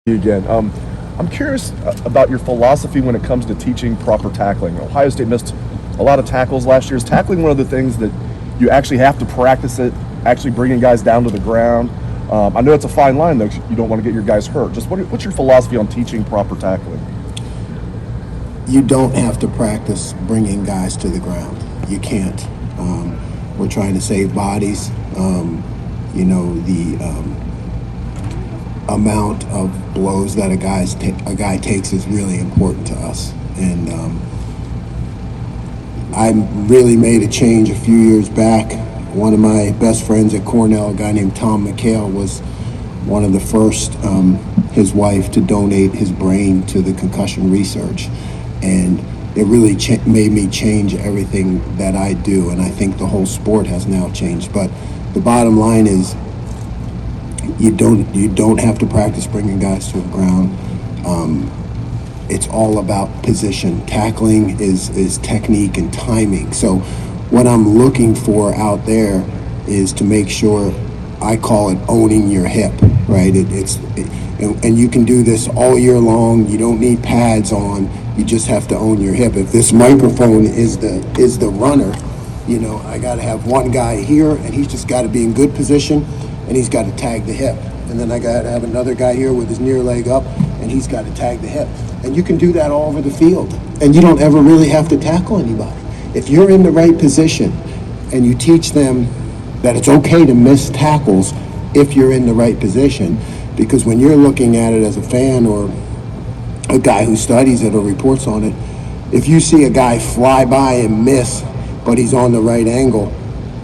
Again. I'm curious about your philosophy when it comes to teaching proper tackling. Ohio State missed a lot of tackles last year. Is tackling one of the things that you actually have to practice it, actually bringing guys down to the ground? I know it's a fine line, though. You don't want to get your guys hurt. Just what's your philosophy on teaching proper tackling? You don't have to practice bringing guys to the ground. You can't. We're trying to save bodies. The amount of blows that a guy takes is really important to us. And I really made a change a few years back. One of my best friends at Cornell, a guy named Tom McHale, was one of the first, his wife, to donate his brain to the concussion research. And it really made me change everything that I do. And I think the whole sport has now changed. But the bottom line is, you don't have to practice bringing guys to the ground. It's all about position. Tackling is technique and timing. So what I'm looking for out there is to make sure, I call it owning your hip, right? And you can do this all year long. You don't need pads on. You just have to own your hip. If this microphone is the runner, I got to have one guy here, and he's just got to be in good position, and he's got to tag the hip. And then I got to have another guy here with his near leg up, and he's got to tag the hip. And you can do that all over the field, and you don't ever really have to tackle anybody. If you're in the right position and you teach them that it's okay to miss tackles if you're in the right position, because when you're looking at it as a fan or a guy who studies it or reports on it, if you see a guy fly by and miss, but he's on the right angle,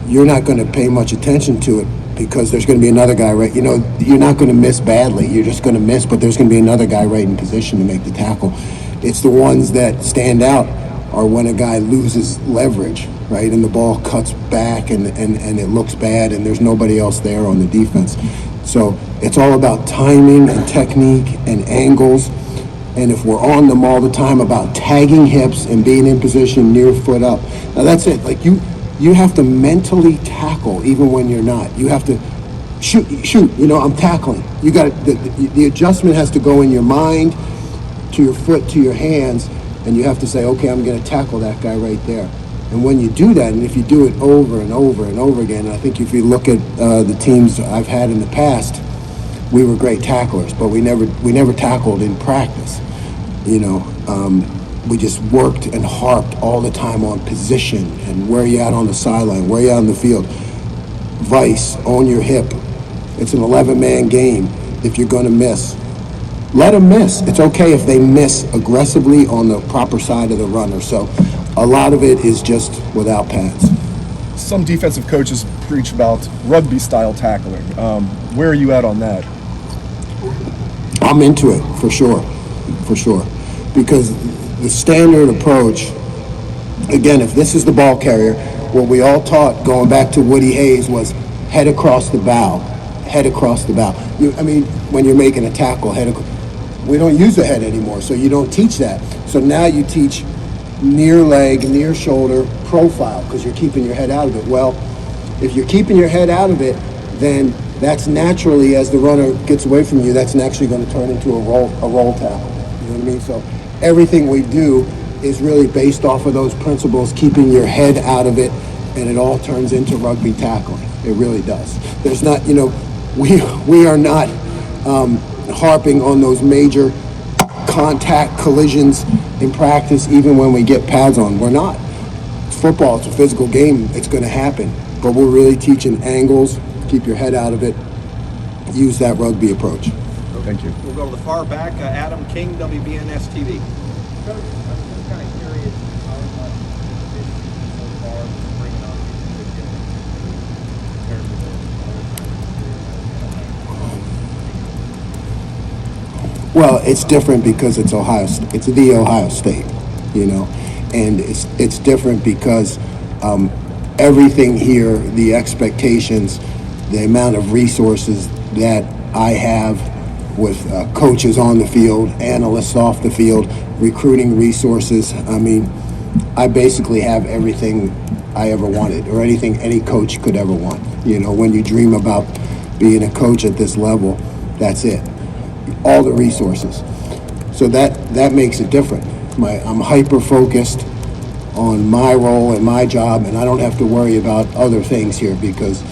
you're not going to pay much attention to it, because there's going to be another guy right. You're not going to miss badly. You're just going to miss, but there's going to be another guy right in position to make the tackle. It's the ones that stand out are when a guy loses leverage, right, and the ball cuts back and it looks bad and there's nobody else there on the defense. So it's all about timing and technique and angles. And if we're on them all the time, about tagging hips and being in position near foot up. Now that's it. Like you have to mentally tackle even when you're not. You have to shoot. I'm tackling. You got the adjustment has to go in your mind, to your foot, to your hands, and you have to say, okay, I'm going to tackle that guy right there. And when you do that, and if you do it over and over and over again, I think if you look at the teams I've had in the past, we were great tacklers, but we never tackled in practice. We just worked and harped all the time on position and where you at on the sideline, where you at on the field. Vice, own your hip. It's an 11-man game. If you're going to miss, let them miss. It's okay if they miss aggressively on the proper side of the runner. So a lot of it is just without pads. Some defensive coaches preach about rugby-style tackling. Where are you at on that? I'm into it, for sure. Because the standard approach, again, if this is the ball carrier, what we all taught going back to Woody Hayes was head across the bow. When you're making a tackle, we don't use the head anymore, so you don't teach that. So now you teach near leg, near shoulder, profile, because you're keeping your head out of it. Well, if you're keeping your head out of it, then that's naturally, as the runner gets away from you, that's naturally going to turn into a roll tackle. You know what I mean? So everything we do is really based off of those principles, keeping your head out of it, and it all turns into rugby tackling. It really does. There's not, we are not harping on those major contact collisions in practice, even when we get pads on. We're not. It's football. It's a physical game. It's going to happen. But we're really teaching angles. Keep your head out of it. Use that rugby approach. Thank you. We'll go to the far back. Adam King, WBNS TV. Coach, I'm just kind of curious how much this so far bringing on compared to the other times. Well, it's different because it's Ohio. It's the Ohio State, and it's different because everything here, the expectations, the amount of resources that I have with coaches on the field, analysts off the field, recruiting resources. I basically have everything I ever wanted, or anything any coach could ever want. When you dream about being a coach at this level, that's it. all the resources. So that makes it different. I'm hyper focused on my role and my job, and I don't have to worry about other things here because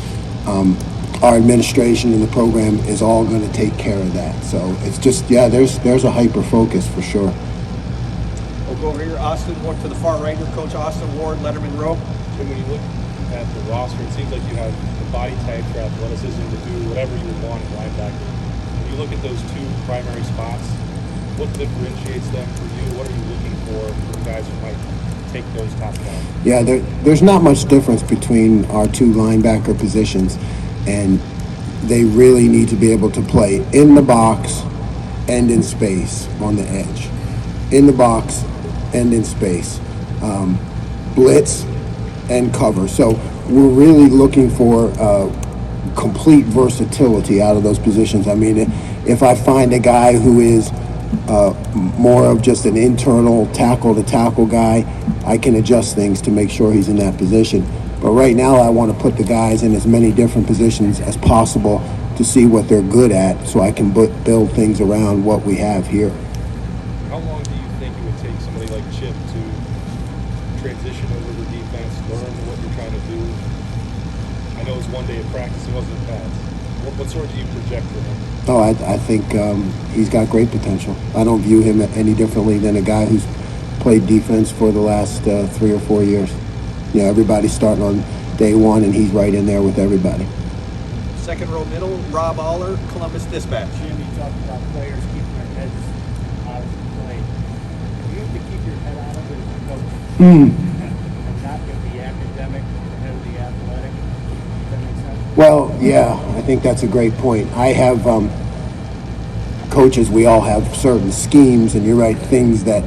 our administration and the program is all going to take care of that. So it's just, yeah, there's a hyper focus for sure. We'll go over here. Austin, to the far right here. Coach Austin Ward, Letterman Row. And when you look at the roster, it seems like you have the body type for athleticism to do whatever you want in linebacker. When you look at those two primary spots, what differentiates them for you? What are you looking for guys who might take those top guys? Yeah, there's not much difference between our two linebacker positions, and they really need to be able to play in the box and in space on the edge. In the box and in space. Blitz and cover. So we're really looking for complete versatility out of those positions. I mean, if I find a guy who is more of just an internal tackle-to-tackle guy, I can adjust things to make sure he's in that position. But right now, I want to put the guys in as many different positions as possible to see what they're good at so I can build things around what we have here. How long do you think it would take somebody like Chip to transition over to defense, learn what you're trying to do? I know it was one day of practice, it wasn't bad. What sort do you project for him? Oh, I think he's got great potential. I don't view him any differently than a guy who's played defense for the last 3 or 4 years. You know, everybody's starting on day one, and he's right in there with everybody. Second row middle, Rob Aller, Columbus Dispatch. Jim, you talked about players keeping their heads out of the play. You have to keep your head out of it as a coach and not get the academic ahead of the athletic. Does that make sense? Well, yeah, I think that's a great point. I have coaches, we all have certain schemes, and you're right, things that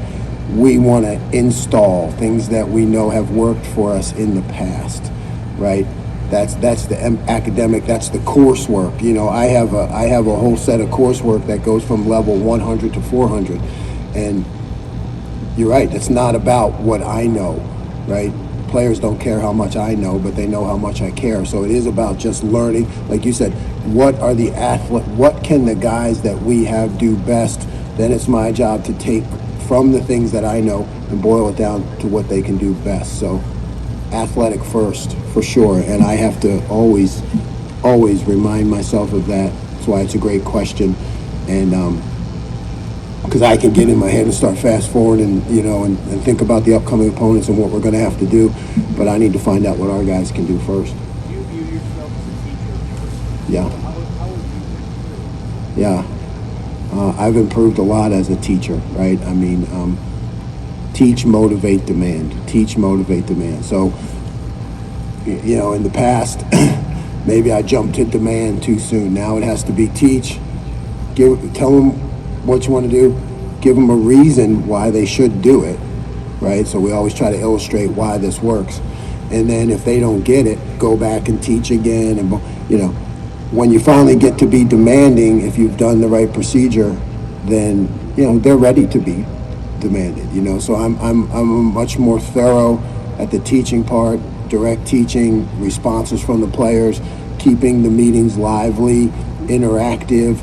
we want to install, things that we know have worked for us in the past, right? That's the academic, that's the coursework. You know, I have a whole set of coursework that goes from level 100 to 400, and you're right, it's not about what I know, right? Players don't care how much I know, but they know how much I care. So it is about just learning, like you said, what can the guys that we have do best? Then it's my job to take from the things that I know and boil it down to what they can do best. So athletic first, for sure. And I have to always remind myself of that. That's why it's a great question. And because I can get in my head and start fast forward and think about the upcoming opponents and what we're going to have to do. But I need to find out what our guys can do first. You view yourself as a teacher first. Yeah. How would you improve? Yeah. I've improved a lot as a teacher, right? I mean, teach, motivate, demand. Teach, motivate, demand. So, you know, in the past, maybe I jumped to demand too soon. Now it has to be teach, tell them what you want to do, give them a reason why they should do it, right? So we always try to illustrate why this works. And then if they don't get it, go back and teach again. And, you know, when you finally get to be demanding, if you've done the right procedure, then, you know, they're ready to be demanded, you know. So I'm much more thorough at the teaching part, direct teaching, responses from the players, keeping the meetings lively, interactive,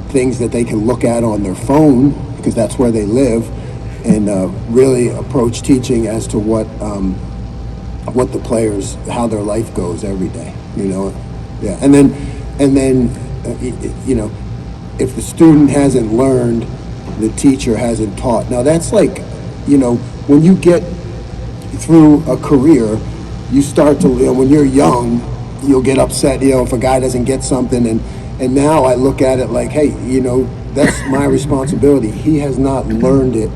things that they can look at on their phone because that's where they live, and really approach teaching as to what the players, how their life goes every day, you know. Yeah, and then you know, if the student hasn't learned, the teacher hasn't taught. Now that's like, you know, when you get through a career, you start to, you know, when you're young, you'll get upset, you know, if a guy doesn't get something, and now I look at it like, hey, you know, that's my responsibility. He has not learned it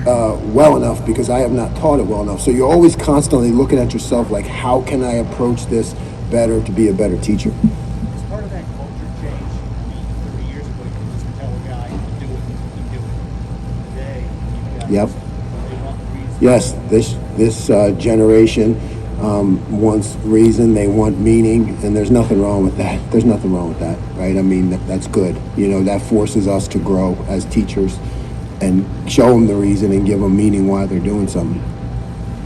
well enough because I have not taught it well enough. So you're always constantly looking at yourself like, how can I approach this better to be a better teacher? As part of that culture change, 30 years ago, you could just tell a guy to do it, you do it. Today, you've got Yep. they want reason. Yes, this generation wants reason, they want meaning, and there's nothing wrong with that. There's nothing wrong with that, right? I mean, that's good. You know, that forces us to grow as teachers and show them the reason and give them meaning why they're doing something.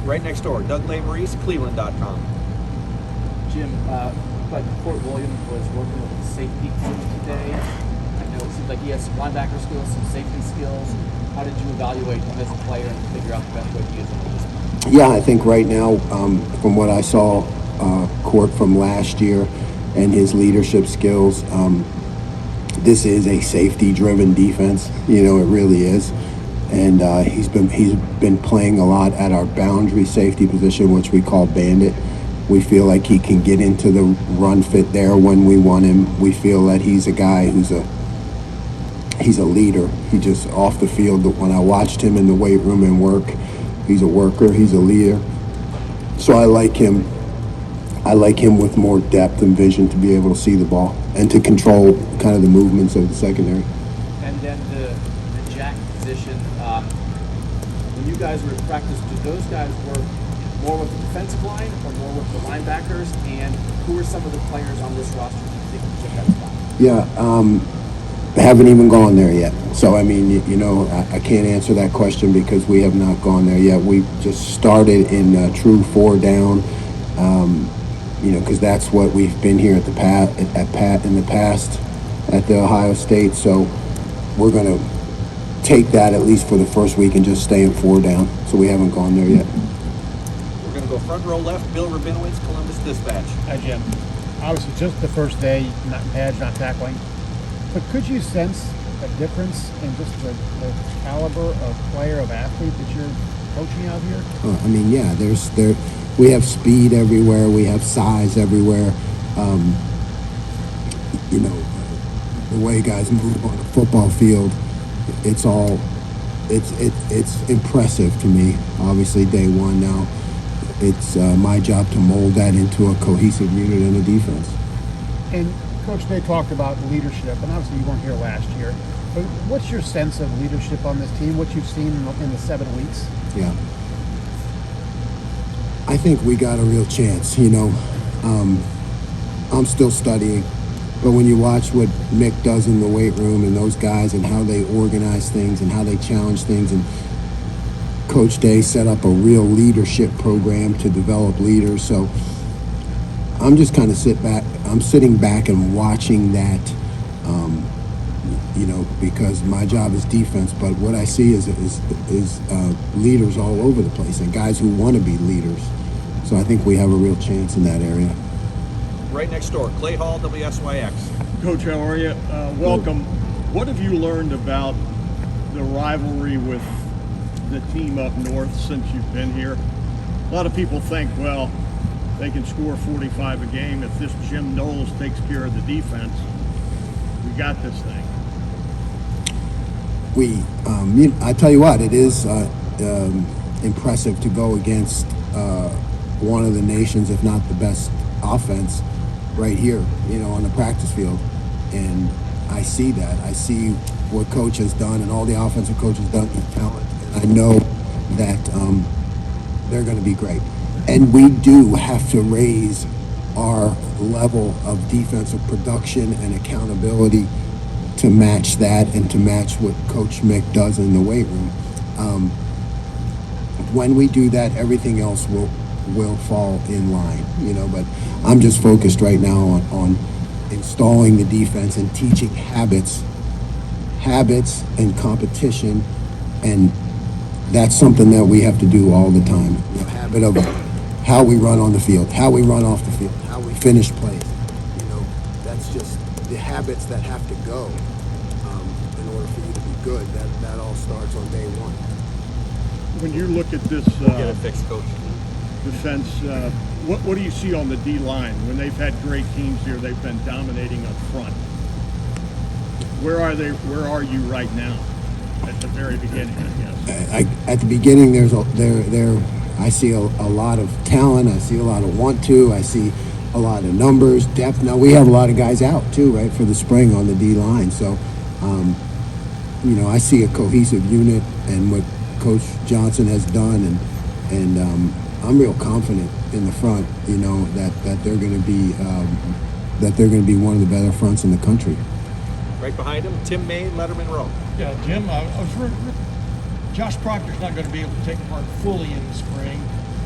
Right next door, Doug Maurice, Cleveland.com. Jim, but Fort Williams was working with a safety coach today. I know It seems like he has some linebacker skills, some safety skills. How did you evaluate him as a player and figure out the best way to use him at this point? Yeah, I think right now, from what I saw, Court from last year and his leadership skills, this is a safety-driven defense. You know, it really is. And he's been playing a lot at our boundary safety position, which we call bandit. We feel like he can get into the run fit there when we want him. We feel that he's a guy who's he's a leader. He just off the field. When I watched him in the weight room and work, he's a worker. He's a leader. So I like him. I like him with more depth and vision to be able to see the ball and to control kind of the movements of the secondary. And then the jack position. When you guys were in practice, did those guys work more with the defensive line or more with the linebackers? And who are some of the players on this roster you think can take that spot? Yeah, haven't even gone there yet. So, I mean, you know, I can't answer that question because we have not gone there yet. We just started in true 4 down, you know, because that's what we've been here at in the past at the Ohio State. So we're going to take that at least for the first week and just stay in 4 down. So we haven't gone there yet. We're going to go front row left. Bill Rabinowitz, Columbus Dispatch. Hi, Jim. Obviously, just the first day, not pads, not tackling. But could you sense a difference in just the caliber of player, of athlete that you're coaching out here? I mean, yeah, we have speed everywhere. We have size everywhere. You know, the way guys move on the football field, it's impressive to me. Obviously, day one now, it's my job to mold that into a cohesive unit in a defense. And Coach, they talked about leadership, and obviously you weren't here last year. But what's your sense of leadership on this team? What you've seen in the 7 weeks? Yeah, I think we got a real chance. You know, I'm still studying, but when you watch what Mick does in the weight room and those guys and how they organize things and how they challenge things, and Coach Day set up a real leadership program to develop leaders. So I'm just kind of sitting back and watching that, you know, because my job is defense, but what I see is leaders all over the place and guys who want to be leaders. So I think we have a real chance in that area. Right next door, Clay Hall, WSYX. Coach, how are you? Welcome. What have you learned about the rivalry with the team up north since you've been here? A lot of people think, well, they can score 45 a game. If this Jim Knowles takes care of the defense, we got this thing. I tell you what, it is impressive to go against one of the nation's, if not the best offense right here, you know, on the practice field. And I see that. I see what Coach has done and all the offensive coaches done with talent. And I know that they're going to be great. And we do have to raise our level of defensive production and accountability to match that and to match what Coach Mick does in the weight room. When we do that, everything else will fall in line, you know. But I'm just focused right now on installing the defense and teaching habits and competition, and that's something that we have to do all the time. The habit of how we run on the field, how we run off the field, how we finish plays. You know, that's just the habits that have to go in order for you to be good. That all starts on day one. When you look at this Get it fixed, Coach. defense, what do you see on the D-line? When they've had great teams here, they've been dominating up front. Where are they? Where are you right now? At the very beginning, I guess. At the beginning, I see a lot of talent. I see a lot of want to. I see a lot of numbers, depth. Now we have a lot of guys out too, right, for the spring on the D line. So, you know, I see a cohesive unit and what Coach Johnson has done, and I'm real confident in the front. You know that they're going to be one of the better fronts in the country. Right behind him, Tim May, Letterman Row. Yeah, Jim, Josh Proctor's not going to be able to take part fully in the spring.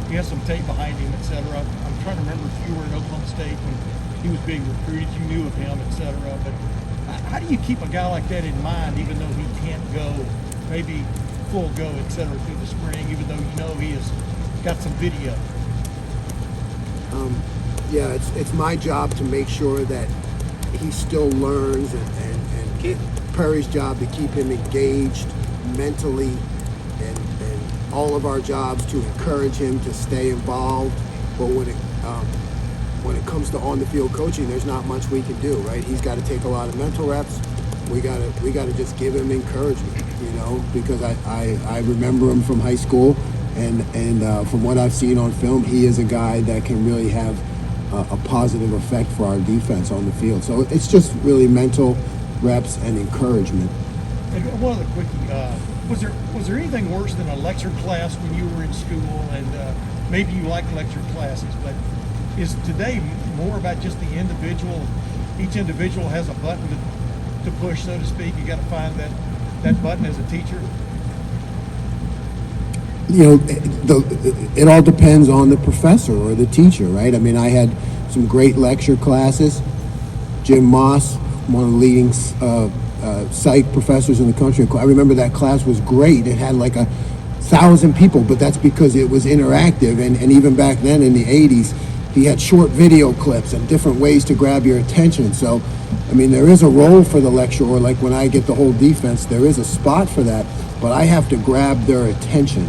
He has some tape behind him, etc. I'm trying to remember if you were in Oklahoma State when he was being recruited. You knew of him, etc. But How do you keep a guy like that in mind, even though he can't go, maybe full go, et cetera, through the spring, even though you know he has got some video? Yeah, it's my job to make sure that he still learns, and Perry's job to keep him engaged mentally, and all of our jobs to encourage him to stay involved. But when it comes to on the field coaching, there's not much we can do, right? He's got to take a lot of mental reps. We got to just give him encouragement, you know, because I remember him from high school, and from what I've seen on film, he is a guy that can really have a positive effect for our defense on the field. So it's just really mental reps and encouragement. And one other quickie, was there anything worse than a lecture class when you were in school? And maybe you like lecture classes, but is today more about just the individual? Each individual has a button to push, so to speak. You got to find that button as a teacher. You know, it all depends on the professor or the teacher, right? I mean, I had some great lecture classes. Jim Moss, one of the leading psych professors in the country. I remember that class was great. It had like 1,000 people, but that's because it was interactive. And even back then in the 80s, he had short video clips and different ways to grab your attention. So, I mean, there is a role for the lecturer. Like when I get the whole defense, there is a spot for that. But I have to grab their attention.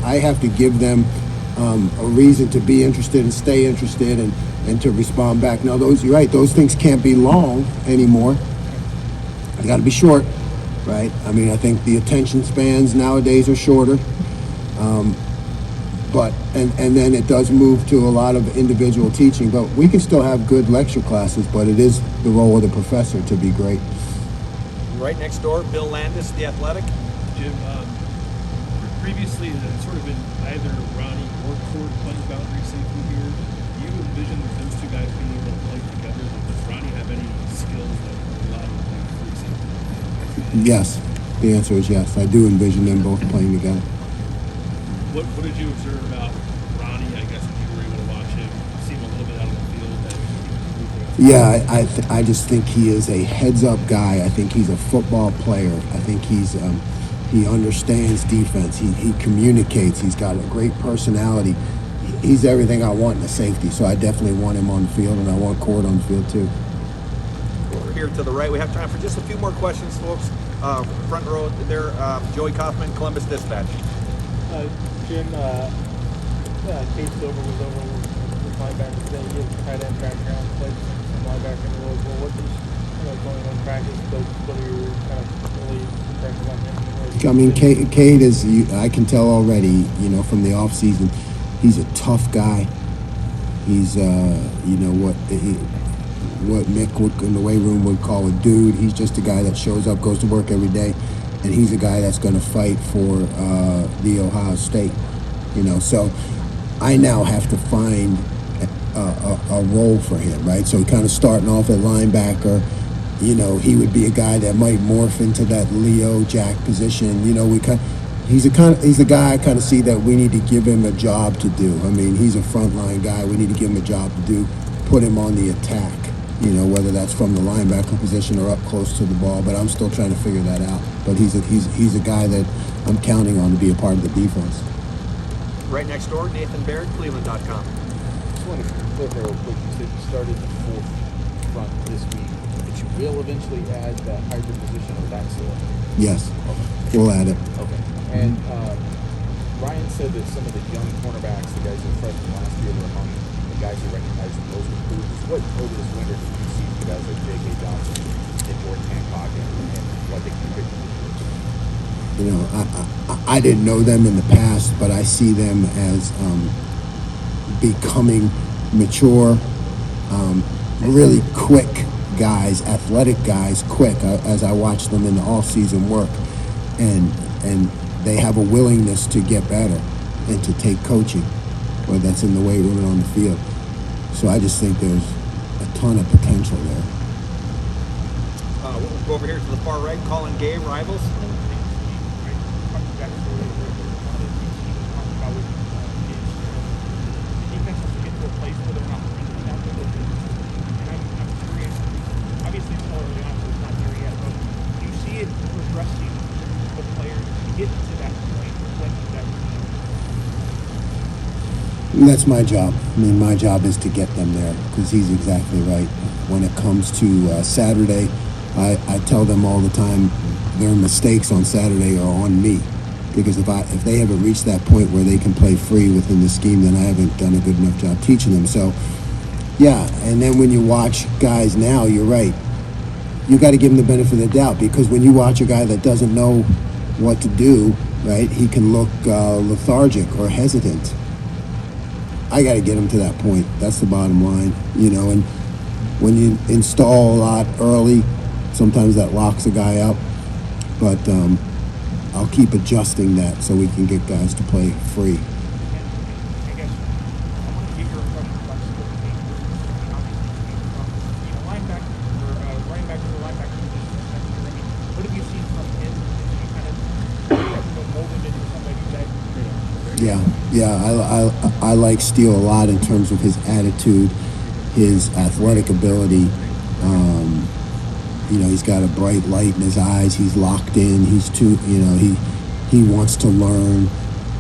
I have to give them a reason to be interested and stay interested and to respond back. Now, you're right, those things can't be long anymore. They got to be short, right? I mean, I think the attention spans nowadays are shorter. And then it does move to a lot of individual teaching. But we can still have good lecture classes, but it is the role of the professor to be great. Right next door, Bill Landis, The Athletic. Jim, previously it had sort of been either Ronnie or Cord playing boundary safety here. Do you envision those two guys being able to play together? Does Ronnie have any skills that allow him to play free safety? Yes, the answer is yes. I do envision them both playing together. What did you observe about Ronnie, I guess, if you were able to watch him, see him a little bit out on the field? Yeah, I just think he is a heads-up guy. I think he's a football player. I think he understands defense. He communicates. He's got a great personality. He's everything I want in a safety. So I definitely want him on the field, and I want Cord on the field too. Over here to the right, we have time for just a few more questions, folks. Front row there, Joey Kaufman, Columbus Dispatch. Jim, Kate Silver was over with linebacker today. He has tight end background, played some linebacker in the role. What is going on in practice? But what are your kind of early impressions on him? I mean, Cade is, I can tell already, you know, from the off season, he's a tough guy. He's, what Mick would, in the weight room would call a dude. He's just a guy that shows up, goes to work every day, and he's a guy that's going to fight for the Ohio State. You know, so I now have to find a role for him, right? So kind of starting off at linebacker, you know, he would be a guy that might morph into that Leo Jack position. You know, he's a guy I kind of see that we need to give him a job to do. I mean, he's a frontline guy. We need to give him a job to do, put him on the attack. You know, whether that's from the linebacker position or up close to the ball, but I'm still trying to figure that out. But he's a guy that I'm counting on to be a part of the defense. Right next door, Nathan Baird, Cleveland.com. Just want to clarify real quick. You said you started the fourth front this week, but you will eventually add that hybrid position of backfield. Yes, Okay. we'll add it. Okay. And Ryan said that some of the young cornerbacks, the guys who were freshmen last year, were among the guys who recognized the most recruits. What over this winter did you see from guys like J.K. Johnson and Jordan Hancock and what they contributed? You know, I didn't know them in the past, but I see them as becoming mature, really quick guys, athletic guys, quick, as I watch them in the off-season work. And they have a willingness to get better and to take coaching, whether that's in the weight room or on the field. So I just think there's a ton of potential there. We'll go over here to the far right, Colin Gay, Rivals. Obviously, it's all early on, so it's not get to that point when you got And that's my job. I mean, my job is to get them there, because he's exactly right. When it comes to Saturday, I tell them all the time their mistakes on Saturday are on me, because if they haven't reached that point where they can play free within the scheme, then I haven't done a good enough job teaching them. So, yeah. And then when you watch guys now, you're right. You got to give them the benefit of the doubt, because when you watch a guy that doesn't know what to do, right, he can look lethargic or hesitant. I got to get him to that point. That's the bottom line, And when you install a lot early, sometimes that locks a guy up. But I'll keep adjusting that so we can get guys to play free. I guess I want to get your impression about split team. Obviously, linebacker or running back to the linebacker position. What have you seen from him? You kind of mold him into somebody that. Yeah. I like Steele a lot in terms of his attitude, his athletic ability. He's got a bright light in his eyes. He's locked in. He's he wants to learn.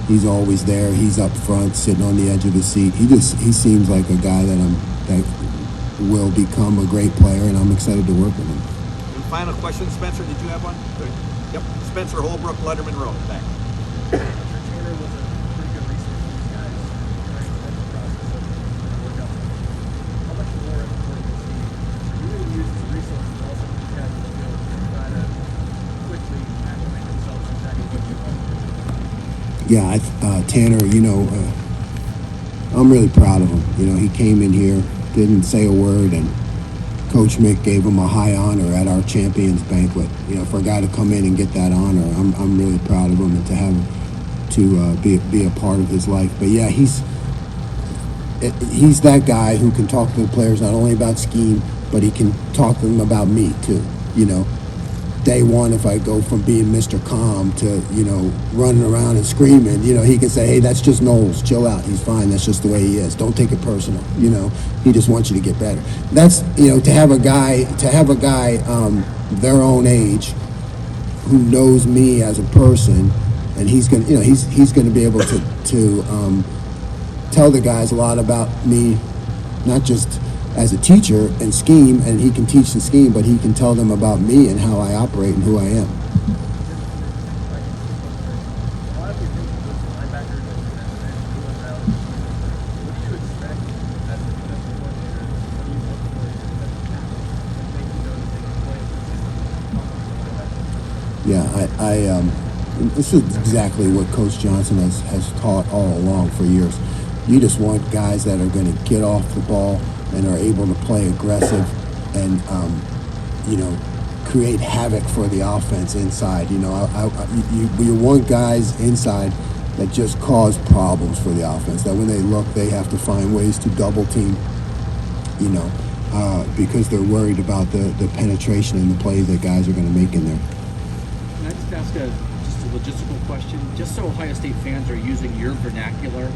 He's always there. He's up front, sitting on the edge of his seat. He seems like a guy that will become a great player, and I'm excited to work with him. And final question, Spencer, did you have one? Good. Yep. Spencer Holbrook, Letterman Road, back. Taylor was a pretty good resource for these guys during the process of the workout. How much more important is he? You really use his resources also to catch the field and try to quickly acclimate themselves to exactly what you want to do. Yeah, Tanner, I'm really proud of him. He came in here, didn't say a word, and Coach Mick gave him a high honor at our Champions Banquet. For a guy to come in and get that honor, I'm really proud of him, and to have him to be a part of his life. But yeah, he's that guy who can talk to the players not only about scheme, but he can talk to them about me too. Day one, if I go from being Mr. Calm to running around and screaming, he can say, "Hey, that's just Knowles. Chill out. He's fine. That's just the way he is. Don't take it personal." He just wants you to get better. That's to have a guy their own age who knows me as a person, and he's gonna he's gonna be able to tell the guys a lot about me, not just as a teacher and scheme, and he can teach the scheme, but he can tell them about me and how I operate and who I am. A lot of you think of those linebackers that you're going to do about. What do you expect as a defensive coordinator? What do you look for in your defensive tackle that make you know that they can play consistently? Yeah, this is exactly what Coach Johnson has taught all along for years. You just want guys that are going to get off the ball and are able to play aggressive and create havoc for the offense inside. You want guys inside that just cause problems for the offense, that when they look, they have to find ways to double team, because they're worried about the penetration and the plays that guys are going to make in there. Can I just ask a logistical question? Just so Ohio State fans are using your vernacular,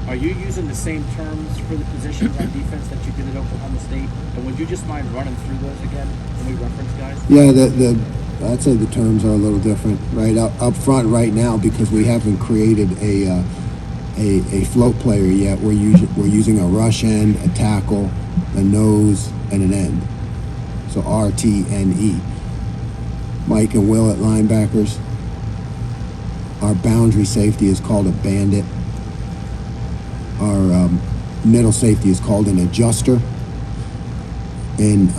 are you using the same terms for the positions on defense that you did at Oklahoma State? And would you just mind running through those again when we reference guys? Yeah, I'd say the terms are a little different, right? Up front right now, because we haven't created a float player yet. We're using a rush end, a tackle, a nose, and an end. So RTNE. Mike and Will at linebackers. Our boundary safety is called a bandit. Our middle safety is called an adjuster, and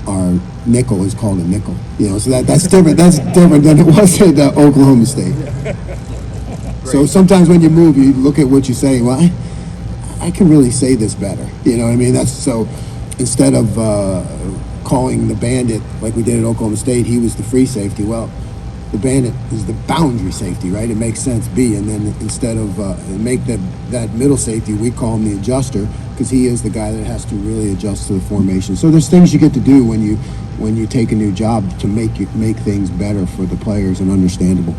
our nickel is called a nickel. So that's different. That's different than it was at Oklahoma State. So sometimes when you move, you look at what you say. Well, I can really say this better. That's so. Instead of calling the bandit like we did at Oklahoma State, he was the free safety. Well, the bandit is the boundary safety, right? It makes sense, B. And then instead of make that middle safety, we call him the adjuster, because he is the guy that has to really adjust to the formation. So there's things you get to do when you take a new job to make things better for the players and understandable.